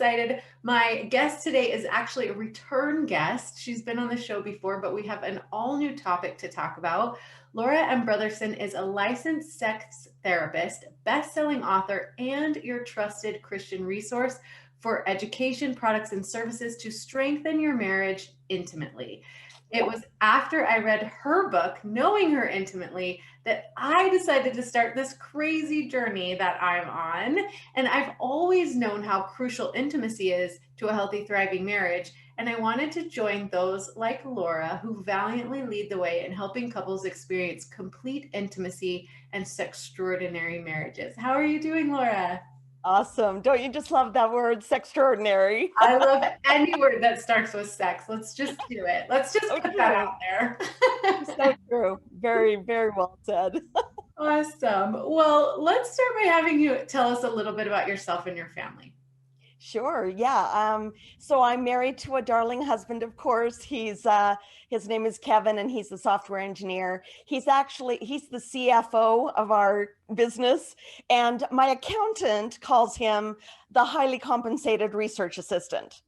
excited. My guest today is actually a return guest. She's been on the show before, but we have an all new topic to talk about. Laura M. Brotherson is a licensed sex therapist, best-selling author, and your trusted Christian resource for education, products, and services to strengthen your marriage intimately. It was after I read her book, Knowing Her Intimately, that I decided to start this crazy journey that I'm on. And I've always known how crucial intimacy is to a healthy, thriving marriage. And I wanted to join those like Laura who valiantly lead the way in helping couples experience complete intimacy and sextraordinary marriages. How are you doing, Laura? Awesome. Don't you just love that word, sextraordinary? I love any word that starts with sex. Let's just do it. Let's just So put that true. out there. So true. Very, very well said. Awesome. Well, let's start by having you tell us a little bit about yourself and your family. Sure. Yeah. So I'm married to a darling husband, of course. His name is Kevin and he's a software engineer. He's the CFO of our business. And my accountant calls him the highly compensated research assistant.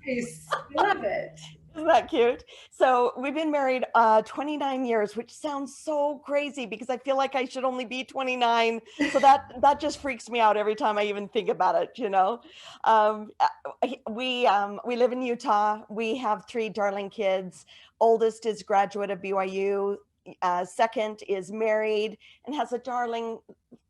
Nice. I love it. Isn't that cute? So we've been married 29 years, which sounds so crazy because I feel like I should only be 29. So that just freaks me out every time I even think about it, you know. Um, we live in Utah. We have three darling kids. Oldest is graduate of BYU. Second is married and has a darling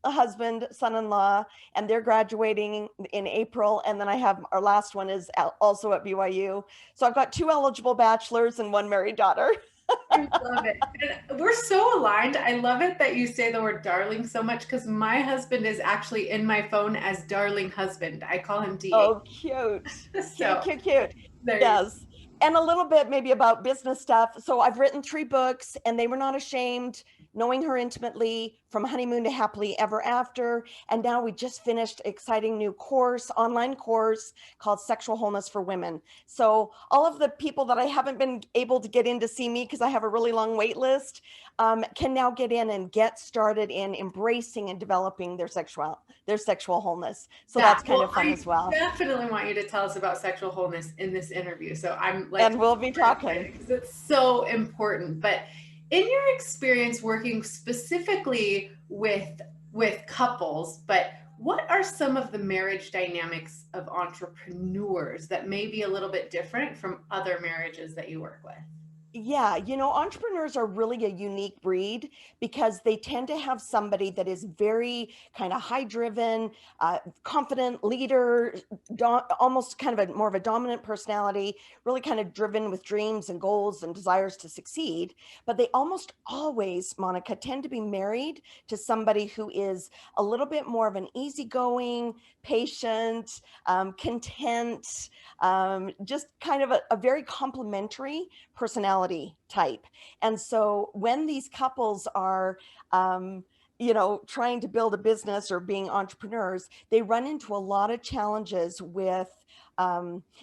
husband, son-in-law, and they're graduating in April. And then I have our last one is also at BYU. So I've got two eligible bachelors and one married daughter. I love it. And we're so aligned. I love it that you say the word darling so much because my husband is actually in my phone as darling husband. I call him Oh, cute. DH. Cute, So cute, cute. there you Yes. And a little bit maybe about business stuff. So I've written three books and they were not ashamed, knowing her intimately, from honeymoon to happily ever after. And now we just finished exciting new course, online course called Sexual Wholeness for Women. So all of the people that I haven't been able to get in to see me because I have a really long wait list can now get in and get started in embracing and developing their sexual wholeness. So that. that's kind Well, of fun I as well. definitely want you to tell us about sexual wholeness in this interview. So I'm like And we'll be super talking. excited because it's so important. But in your experience working specifically with couples, but what are some of the marriage dynamics of entrepreneurs that may be a little bit different from other marriages that you work with? Yeah, entrepreneurs are really a unique breed because they tend to have somebody that is very kind of high driven, confident leader, almost kind of a more of a dominant personality, really kind of driven with dreams and goals and desires to succeed. But they almost always, Monica, tend to be married to somebody who is a little bit more of an easygoing, patient, content, just kind of a very complementary personality type. And so when these couples are, trying to build a business or being entrepreneurs, they run into a lot of challenges with.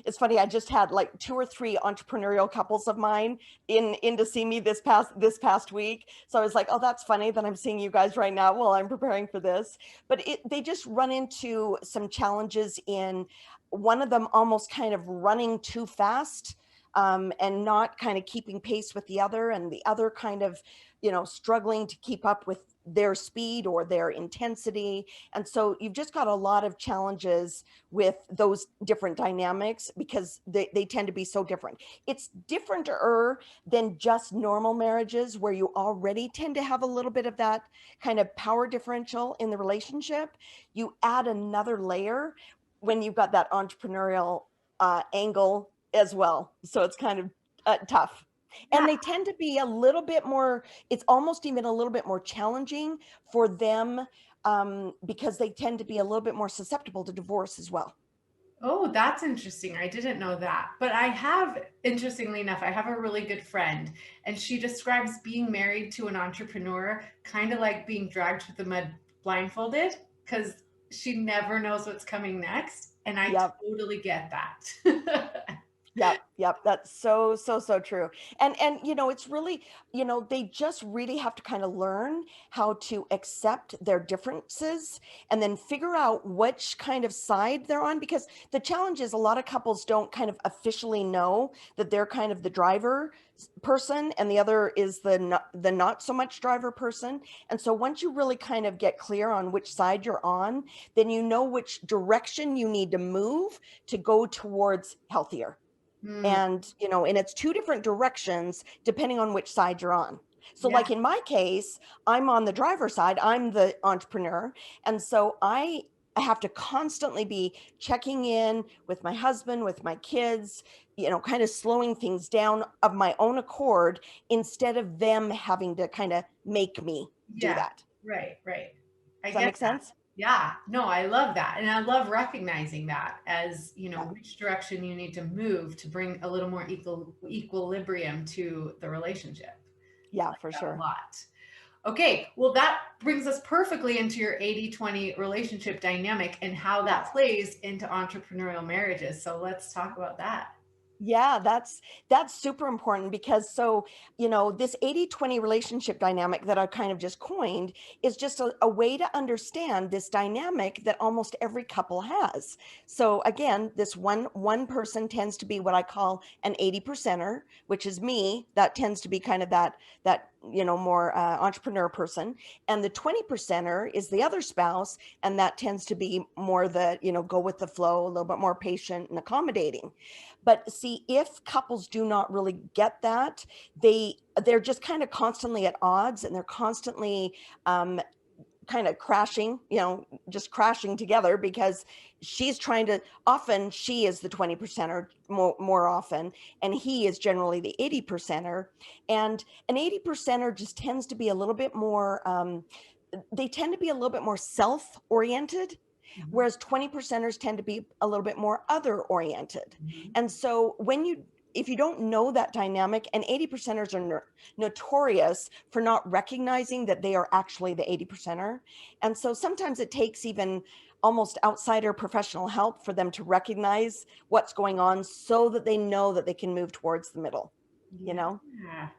It's funny. I just had like two or three entrepreneurial couples of mine in to see me this past week. So I was like, oh, that's funny that I'm seeing you guys right now while I'm preparing for this. But they just run into some challenges in one of them almost kind of running too fast and not kind of keeping pace with the other, and the other kind of, struggling to keep up with their speed or their intensity. And so you've just got a lot of challenges with those different dynamics because they tend to be so different. It's differenter than just normal marriages where you already tend to have a little bit of that kind of power differential in the relationship. You add another layer when you've got that entrepreneurial angle as well. So it's kind of tough. Yeah. And they tend to be a little bit more, it's almost even a little bit more challenging for them because they tend to be a little bit more susceptible to divorce as well. Oh, that's interesting. I didn't know that. But I have, interestingly enough, I have a really good friend, and she describes being married to an entrepreneur kind of like being dragged through the mud blindfolded because she never knows what's coming next. And I Yep. totally get that. Yep. Yep, that's so, so, so true. And it's really, they just really have to kind of learn how to accept their differences and then figure out which kind of side they're on, because the challenge is a lot of couples don't kind of officially know that they're kind of the driver person and the other is the not so much driver person. And so once you really kind of get clear on which side you're on, then you know which direction you need to move to go towards healthier. Hmm. And it's two different directions depending on which side you're on. So Yeah. like in my case, I'm on the driver's side, I'm the entrepreneur. And so I have to constantly be checking in with my husband, with my kids, kind of slowing things down of my own accord instead of them having to kind of make me do Yeah. that. Right. Right. I Does that get make that. sense? Yeah. No, I love that. And I love recognizing that as, Yeah. which direction you need to move to bring a little more equilibrium to the relationship. I Yeah, like for that a sure. lot. Okay, well, that brings us perfectly into your 80-20 relationship dynamic and how that plays into entrepreneurial marriages. So let's talk about that. Yeah, that's super important because this 80-20 relationship dynamic that I kind of just coined is just a way to understand this dynamic that almost every couple has. So again, this one person tends to be what I call an 80 percenter, which is me. That tends to be kind of that more entrepreneur person. And the 20 percenter is the other spouse, and that tends to be more go with the flow, a little bit more patient and accommodating. But see, if couples do not really get that, they're just kind of constantly at odds, and they're constantly um, kind of crashing, just crashing together, because often she is the 20 percenter more often, and he is generally the 80 percenter. And an 80 percenter just tends to be a little bit more, they tend to be a little bit more self oriented, Mhm. whereas 20 percenters tend to be a little bit more other oriented. Mhm. And so if you don't know that dynamic, and 80 percenters are notorious for not recognizing that they are actually the 80 percenter. And so sometimes it takes even almost outsider professional help for them to recognize what's going on so that they know that they can move towards the middle, you know? Yeah.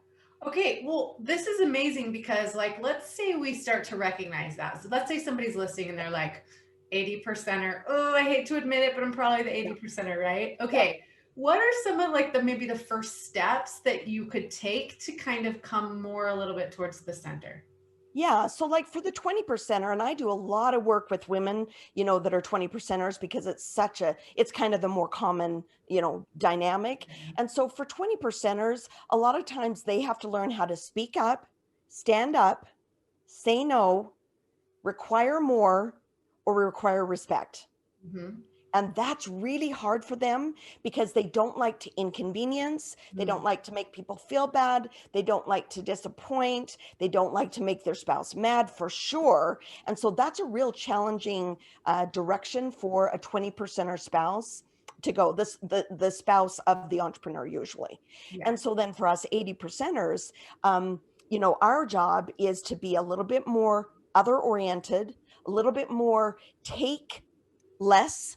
Okay, well, this is amazing because, like, let's say we start to recognize that. So let's say somebody's listening and they're like 80 percenter. Oh, I hate to admit it, but I'm probably the 80 Yeah. percenter, right? Yeah. Okay. What are some of like the maybe the first steps that you could take to kind of come more a little bit towards the center? Yeah. So, like for the 20 percenter, and I do a lot of work with women, that are 20 percenters, because it's kind of the more common, dynamic. And so for 20 percenters, a lot of times they have to learn how to speak up, stand up, say no, require more, or require respect. Mm-hmm. And that's really hard for them because they don't like to inconvenience. They Mm-hmm. don't like to make people feel bad. They don't like to disappoint. They don't like to make their spouse mad, for sure. And so that's a real challenging direction for a 20 percenter spouse to go, the spouse of the entrepreneur usually. Yeah. And so then for us 80 percenters, our job is to be a little bit more other oriented, a little bit more take less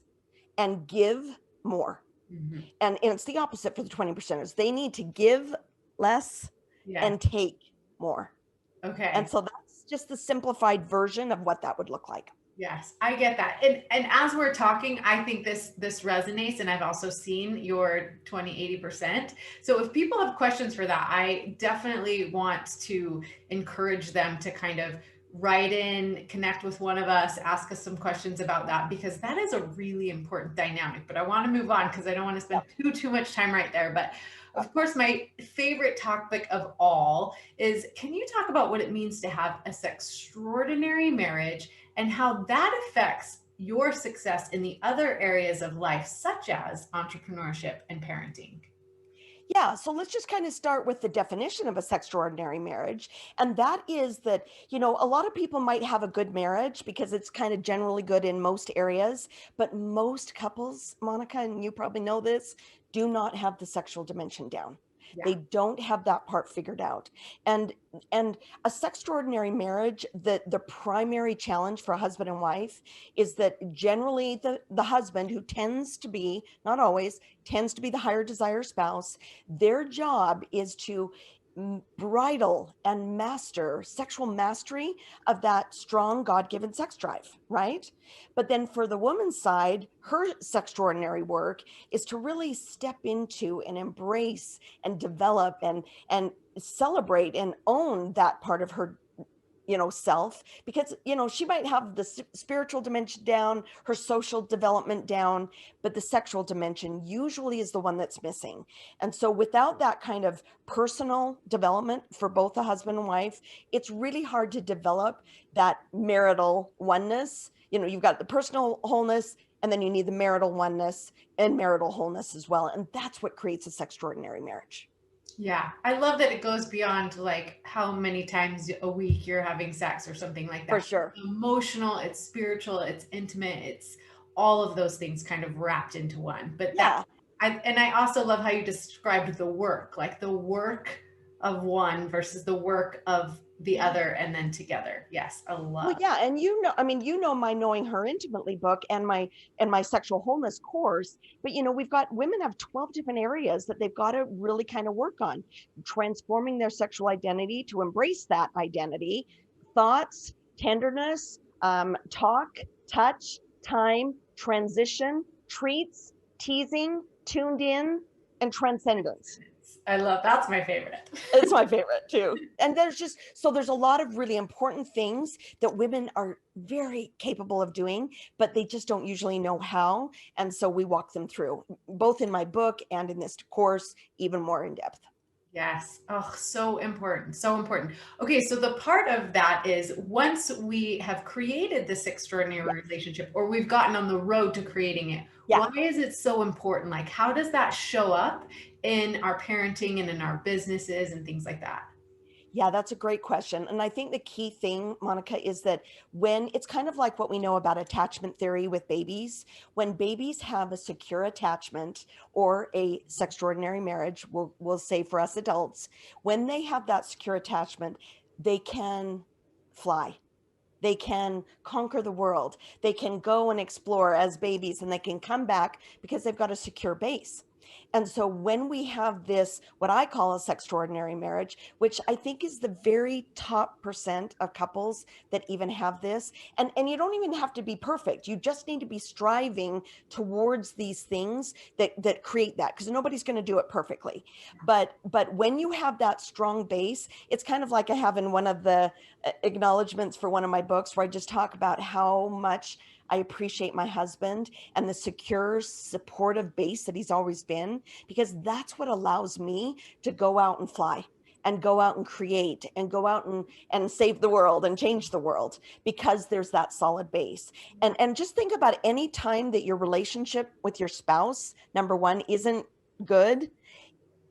and give more. Mm-hmm. And it's the opposite for the 20 percenters. They need to give less Yeah. and take more. And Okay. so that's just the simplified version of what that would look like. Yes, I get that. And as we're talking, I think this resonates, and I've also seen your 20-80%. So if people have questions for that, I definitely want to encourage them to kind of write in, connect with one of us, ask us some questions about that, because that is a really important dynamic. But I want to move on because I don't want to spend Yep. too much time right there. But of course, my favorite topic of all is, can you talk about what it means to have a sextraordinary marriage and how that affects your success in the other areas of life, such as entrepreneurship and parenting? Yeah, so let's just kind of start with the definition of a sextraordinary marriage. And that is that, a lot of people might have a good marriage because it's kind of generally good in most areas, but most couples, Monica, and you probably know this, do not have the sexual dimension down. Yeah. They don't have that part figured out. And and a sextraordinary marriage, the primary challenge for a husband and wife is that generally the husband, who tends to be, not always, tends to be the higher desire spouse, their job is to bridle and master sexual mastery of that strong God-given sex drive, right? But then for the woman's side, her sextraordinary work is to really step into and embrace and develop and celebrate and own that part of her, self, because she might have the spiritual dimension down, her social development down, but the sexual dimension usually is the one that's missing. And so without that kind of personal development for both the husband and wife, it's really hard to develop that marital oneness. You've got the personal wholeness, and then you need the marital oneness and marital wholeness as well, and that's what creates a sextraordinary marriage. Yeah, I love that it goes beyond like how many times a week you're having sex or something like For that. sure. It's emotional, it's spiritual, it's intimate, it's all of those things kind of wrapped into one. But that Yeah. I also love how you described the work, like the work of one versus the work of the other and then together. Yes, I Well, love. yeah, and I mean, my Knowing Her Intimately book and my sexual wholeness course, but we've got women have 12 different areas that they've got to really kind of work on, transforming their sexual identity to embrace that identity, thoughts, tenderness, talk, touch, time, transition, treats, teasing, tuned in, and transcendence. I love that's my favorite. It's my favorite too. And there's a lot of really important things that women are very capable of doing, but they just don't usually know how. And so we walk them through, both in my book and in this course, even more in depth. Yes. Oh, so important. So important. Okay, so the part of that is once we have created this Yeah. extraordinary relationship or we've gotten on the road to creating it, Yeah. why is it so important? Like, how does that show up in our parenting and in our businesses and things like that? Yeah, that's a great question. And I think the key thing, Monica, is that when it's kind of like what we know about attachment theory with babies, when babies have a secure attachment or a sextraordinary marriage, we'll say for us adults, when they have that secure attachment, they can fly. They can conquer the world. They can go and explore as babies, and they can come back because they've got a secure base. And so when we have this, what I call a sextraordinary marriage, which I think is the very top percent of couples that even have this, and you don't even have to be perfect. You just need to be striving towards these things that create that, because nobody's going to do it perfectly. But when you have that strong base, it's kind of like I have in one of the acknowledgments for one of my books, where I just talk about how much I appreciate my husband and the secure, supportive base that he's always been, because that's what allows me to go out and fly and go out and create and go out and save the world and change the world, because there's that solid base. And just think about any time that your relationship with your spouse, number one, isn't good,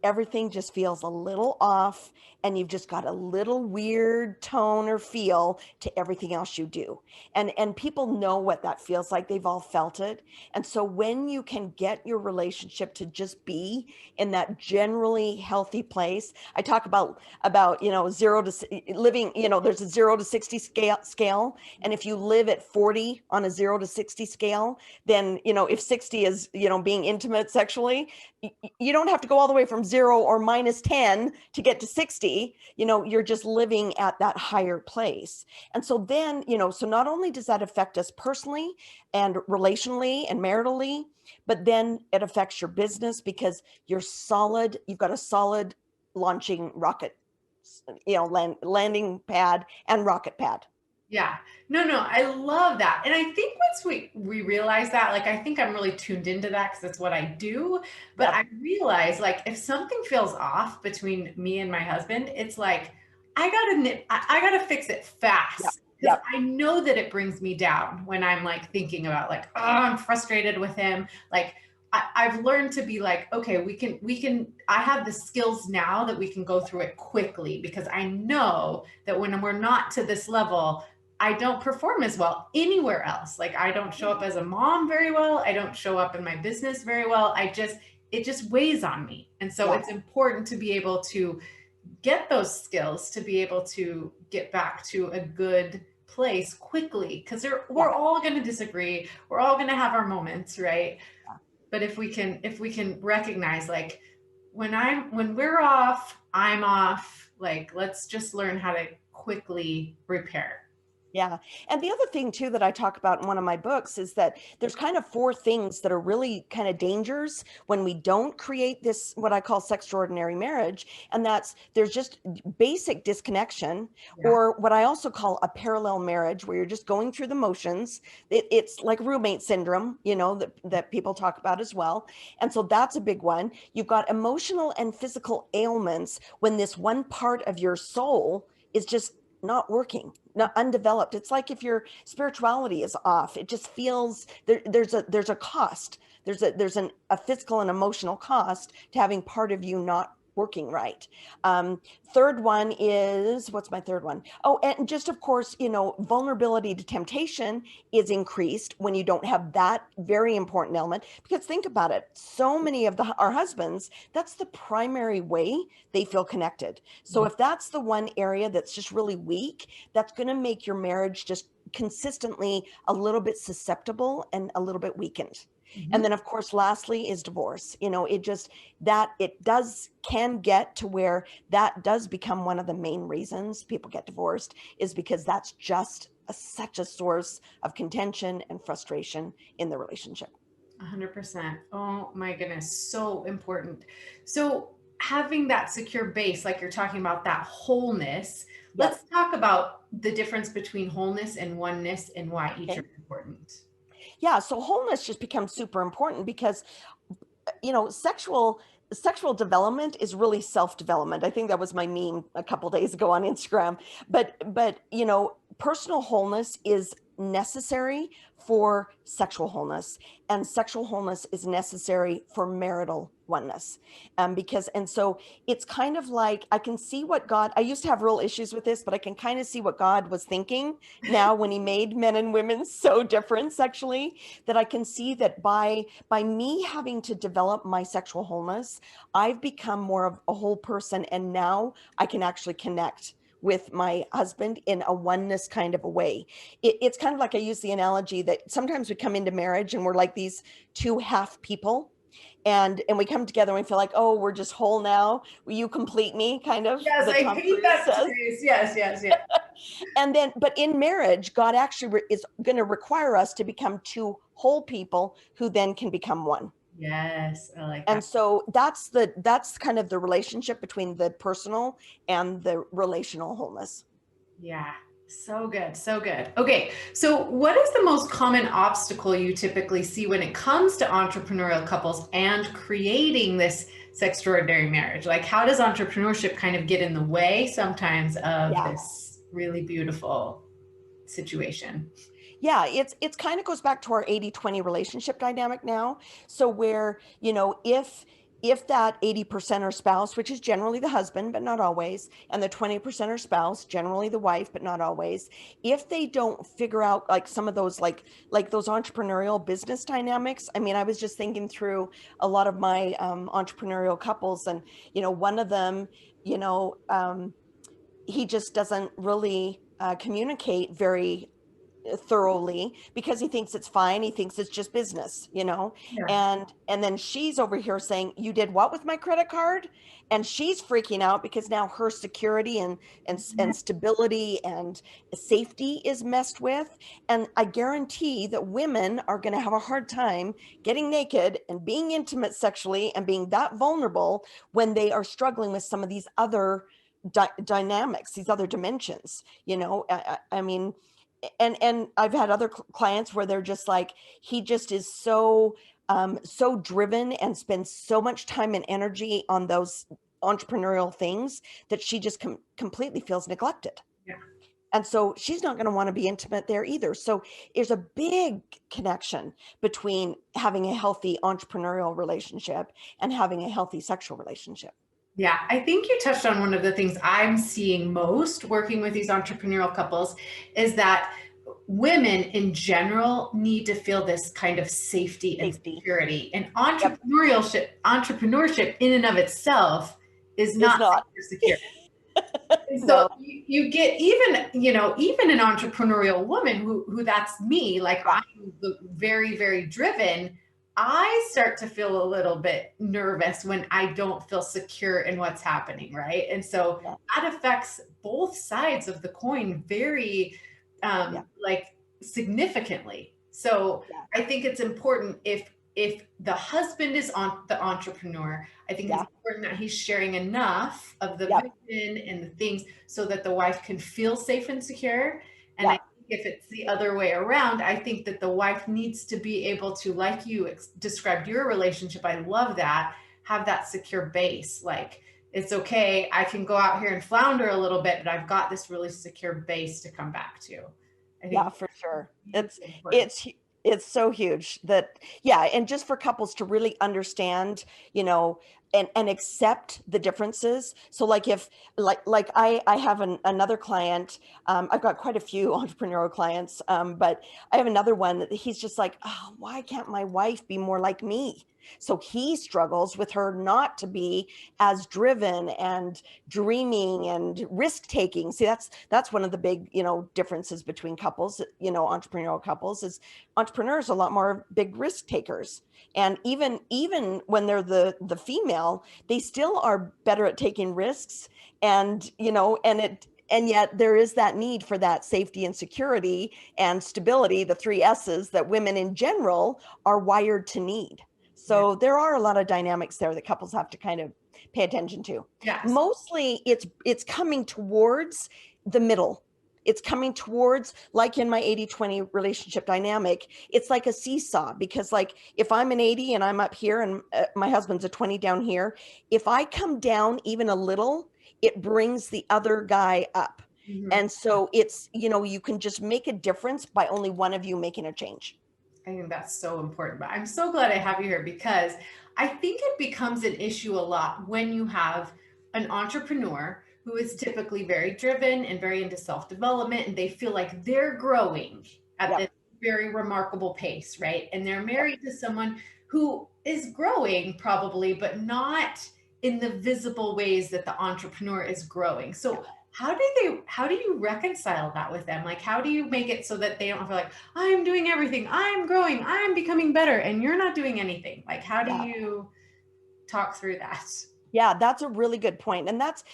everything just feels a little off, and you've just got a little weird tone or feel to everything else you do. And people know what that feels like. They've all felt it. And so when you can get your relationship to just be in that generally healthy place, I talk about zero to living, there's a 0 to 60 scale, and if you live at 40 on a 0 to 60 scale, then if 60 is being intimate sexually, you don't have to go all the way from 0 or -10 to get to 60. You're just living at that higher place. And so then, so not only does that affect us personally and relationally and maritally, but then it affects your business, because you've got a solid launching rocket, landing pad and rocket pad. Yeah. No, no, I love that. And I think once we realize that, like I think I'm really tuned into that because that's what I do. But Yep. I realize like if something feels off between me and my husband, it's like I gotta fix it Yep. fast because Yep. I know that it brings me down when I'm like thinking about like, oh, I'm frustrated with him. Like I've learned to be like, okay, I have the skills now that we can go through it quickly because I know that when we're not to this level, I don't perform as well anywhere else. Like I don't show up as a mom very well. I don't show up in my business very well. I just it just weighs on me. And so Yeah. it's important to be able to get those skills, to be able to get back to a good place quickly, because Yeah. we're all going to disagree, we're all going to have our moments, right? Yeah. But if we can recognize, like, when we're off, I'm off, like, let's just learn how to quickly repair. Yeah. And the other thing too that I talk about in one of my books is that there's kind of four things that are really kind of dangers when we don't create this, what I call sextraordinary marriage. And that's there's just basic disconnection, Yeah. or what I also call a parallel marriage where you're just going through the motions. It's like roommate syndrome, that people talk about as well. And so that's a big one. You've got emotional and physical ailments when this one part of your soul is just not working, not undeveloped. It's like if your spirituality is off, it just feels there's a cost. There's a physical and emotional cost to having part of you not working right. Third one is, what's my third one? Oh, and just of course, vulnerability to temptation is increased when you don't have that very important element. Because think about it, so many of our husbands, that's the primary way they feel connected. So if that's the one area that's just really weak, that's going to make your marriage just consistently a little bit susceptible and a little bit weakened. And Mhm. then of course, lastly is divorce. It can get to where that does become one of the main reasons people get divorced, is because that's just such a source of contention and frustration in the relationship. 100%. Oh my goodness, so important. So having that secure base, like you're talking about, that wholeness, Yep. let's talk about the difference between wholeness and oneness and why each Okay. are important. Yeah. So wholeness just becomes super important because sexual development is really self-development. I think that was my meme a couple days ago on Instagram. But personal wholeness is necessary for sexual wholeness, and sexual wholeness is necessary for marital oneness. Because and so it's kind of like I can see what God, I used to have real issues with this, but I can kind of see what God was thinking now when he made men and women so different sexually, that I can see that by me having to develop my sexual wholeness, I've become more of a whole person. And now I can actually connect with my husband in a oneness kind of a way. It's kind of like I use the analogy that sometimes we come into marriage and we're like these two half people. And we come together and we feel like, oh, we're just whole now. Will you complete me? Kind of, Yes, that I Tom hate Cruise that says. phrase. Yes, yes, yes. And then, but in marriage, God actually is going to require us to become two whole people who then can become one. Yes, I like that. And so that's kind of the relationship between the personal and the relational wholeness. Yeah, so good, so good. Okay, so what is the most common obstacle you typically see when it comes to entrepreneurial couples and creating this extraordinary marriage? Like, how does entrepreneurship kind of get in the way sometimes of Yeah. this really beautiful situation? Yeah, it's kind of goes back to our 80-20 relationship dynamic now. So where, if that 80% are spouse, which is generally the husband, but not always, and the 20% are spouse, generally the wife, but not always, if they don't figure out like some of those like those entrepreneurial business dynamics. I mean, I was just thinking through a lot of my entrepreneurial couples, and one of them, you know, um, he just doesn't really communicate very thoroughly because he thinks it's fine. He thinks it's just business, Yeah. and then she's over here saying, you did what with my credit card? And she's freaking out because now her security and stability and safety is messed with. And I guarantee that women are going to have a hard time getting naked and being intimate sexually and being that vulnerable when they are struggling with some of these other dynamics, these other dimensions. I mean, and I've had other clients where they're just like, he just is so driven and spends so much time and energy on those entrepreneurial things that she just completely feels neglected. Yeah. And so she's not going to want to be intimate there either. So there's a big connection between having a healthy entrepreneurial relationship and having a healthy sexual relationship. Yeah, I think you touched on one of the things I'm seeing most working with these entrepreneurial couples is that women in general need to feel this kind of safety and Safety. security. And Yep. entrepreneurship in and of itself is Is not safe not. or secure. And so No. you get even, even an entrepreneurial woman who that's me, like Yeah. I'm very, very driven. I start to feel a little bit nervous when I don't feel secure in what's happening, right? And so Yeah. that affects both sides of the coin very Yeah. like significantly. So Yeah. I think it's important if the husband is on the entrepreneur, I think it's Yeah. important that he's sharing enough of the Yep. vision and the things so that the wife can feel safe and secure. And I Yep. think if it's the other way around, I think that the wife needs to be able to, like you described your relationship, I love that, have that secure base. Like, it's okay, I can go out here and flounder a little bit, but I've got this really secure base to come back to. I Yeah, think for sure. it's important. It's it's so huge that, yeah, and just for couples to really understand, and accept the differences. So like if like I have another client, I've got quite a few entrepreneurial clients, but I have another one that he's just like, oh, why can't my wife be more like me? So he struggles with her not to be as driven and dreaming and risk taking. See, that's one of the big, differences between couples, entrepreneurial couples, is entrepreneurs are a lot more big risk takers. And even when they're the female, they still are better at taking risks. And and yet there is that need for that safety and security and stability, the three S's that women in general are wired to need. Yeah. So there are a lot of dynamics there that couples have to kind of pay attention to. Yes. Mostly it's coming towards the middle. It's coming towards, like in my 80-20 relationship dynamic, it's like a seesaw, because like if I'm an 80 and I'm up here and my husband's a 20 down here, if I come down even a little, it brings the other guy up. Mhm. And so it's, you can just make a difference by only one of you making a change. I think that's so important. But I'm so glad I have you here because I think it becomes an issue a lot when you have an entrepreneur who is typically very driven and very into self development, and they feel like they're growing at this Yep. very remarkable pace, right? And they're Yep. married to someone who is growing probably, but not in the visible ways that the entrepreneur is growing. Yeah. So how do you reconcile that with them? Like, how do you make it so that they don't feel like, I'm doing everything, I'm growing, I'm becoming better, and you're not doing anything? Like, how do Yeah. you talk through that? Yeah, that's a really good point. And that's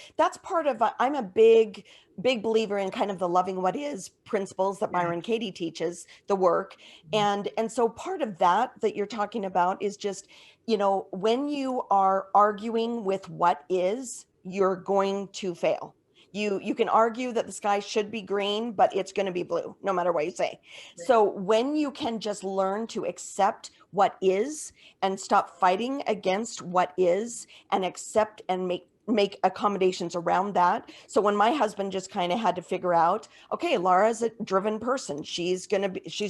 part of, I'm a big believer in kind of the loving what is principles that Yeah. Byron Katie teaches, the work. And so part of that you're talking about is just, when you are arguing with what is, you're going to fail. You can argue that the sky should be green, but it's going to be blue no matter what you say. Right. So when you can just learn to accept what is and stop fighting against what is, and accept and make accommodations around that. So when my husband just kind of had to figure out, okay, Laura's a driven person. She's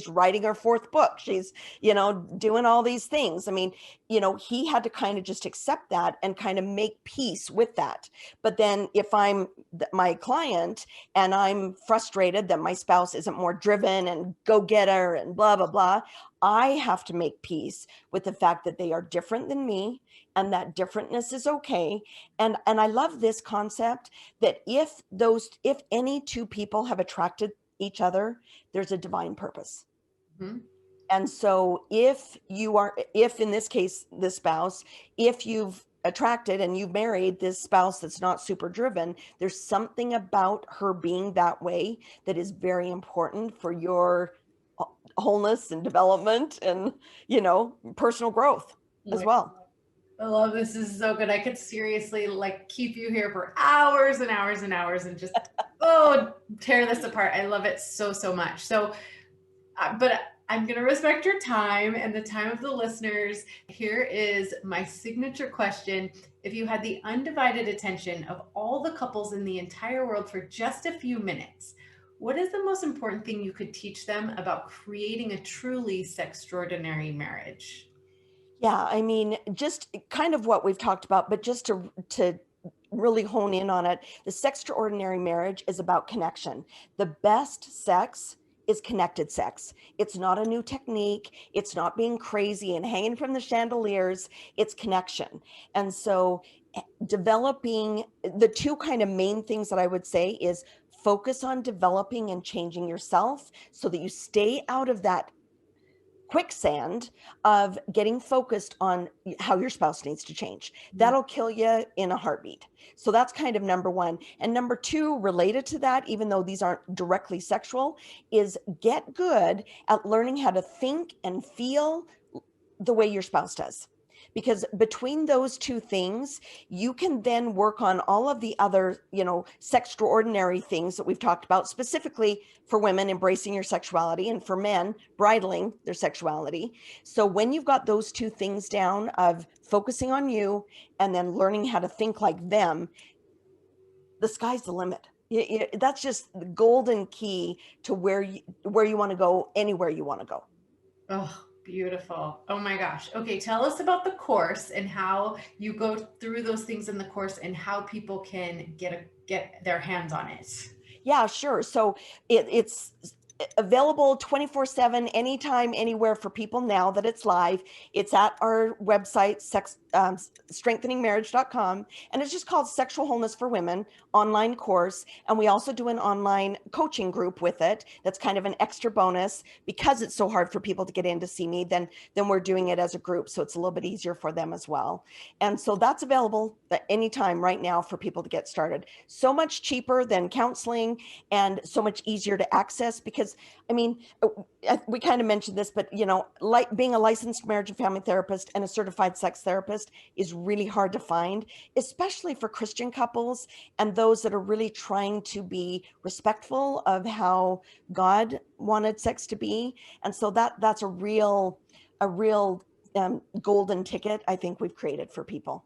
writing her fourth book. She's, doing all these things. I mean, he had to kind of just accept that and kind of make peace with that. But then if I'm my client and I'm frustrated that my spouse isn't more driven and go getter and blah, blah, blah, I have to make peace with the fact that they are different than me, and that differentness is okay. And I love this concept that if any two people have attracted each other, there's a divine purpose. Mhm. And so if in this case, this spouse, if you've attracted and you've married this spouse that's not super driven, there's something about her being that way that is very important for your wholeness and development and, personal growth as well. I love this. This is so good. I could seriously like keep you here for hours and hours and hours and just tear this apart. I love it so so much. So but I'm going to respect your time and the time of the listeners. Here is my signature question. If you had the undivided attention of all the couples in the entire world for just a few minutes, what is the most important thing you could teach them about creating a truly sextraordinary marriage? Yeah, I mean, just kind of what we've talked about, but just to really hone in on it, the sextraordinary marriage is about connection. The best sex is connected sex. It's not a new technique. It's not being crazy and hanging from the chandeliers. It's connection. And so developing the two kind of main things that I would say is focus on developing and changing yourself so that you stay out of that quicksand of getting focused on how your spouse needs to change. That'll kill you in a heartbeat. So that's kind of number one. And number two, related to that, even though these aren't directly sexual, is get good at learning how to think and feel the way your spouse does. Because between those two things, you can then work on all of the other, sextraordinary things that we've talked about, specifically for women, embracing your sexuality, and for men, bridling their sexuality. So when you've got those two things down of focusing on you and then learning how to think like them, the sky's the limit. That's just the golden key to where you want to go, anywhere you want to go. Oh, beautiful. Oh my gosh. Okay, tell us about the course and how you go through those things in the course and how people can get their hands on it. Yeah, sure. So it's available 24/7, anytime, anywhere for people now that it's live. It's at our website, strengtheningmarriage.com. And it's just called Sexual Wholeness for Women online course. And we also do an online coaching group with it. That's kind of an extra bonus because it's so hard for people to get in to see me. Then we're doing it as a group. So it's a little bit easier for them as well. And so that's available at any time right now for people to get started. So much cheaper than counseling and so much easier to access because we kind of mentioned this, but like being a licensed marriage and family therapist and a certified sex therapist is really hard to find, especially for Christian couples and those that are really trying to be respectful of how God wanted sex to be. And so that's a real golden ticket I think we've created for people.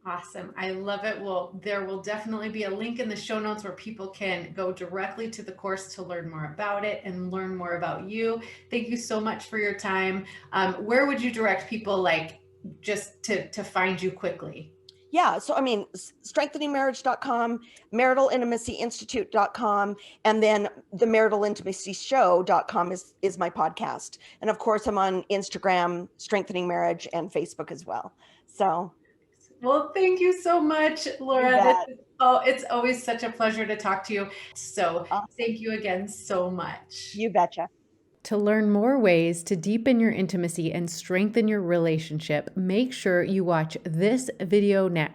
Awesome. I love it. Well, there will definitely be a link in the show notes where people can go directly to the course to learn more about it and learn more about you. Thank you so much for your time. Where would you direct people, like, just to find you quickly? Yeah. So, strengtheningmarriage.com, maritalintimacyinstitute.com, and then the maritalintimacyshow.com is my podcast. And of course, I'm on Instagram, Strengthening Marriage, and Facebook as well. So, well, thank you so much, Laura. It's always such a pleasure to talk to you. So thank you again so much. You betcha. To learn more ways to deepen your intimacy and strengthen your relationship, make sure you watch this video next.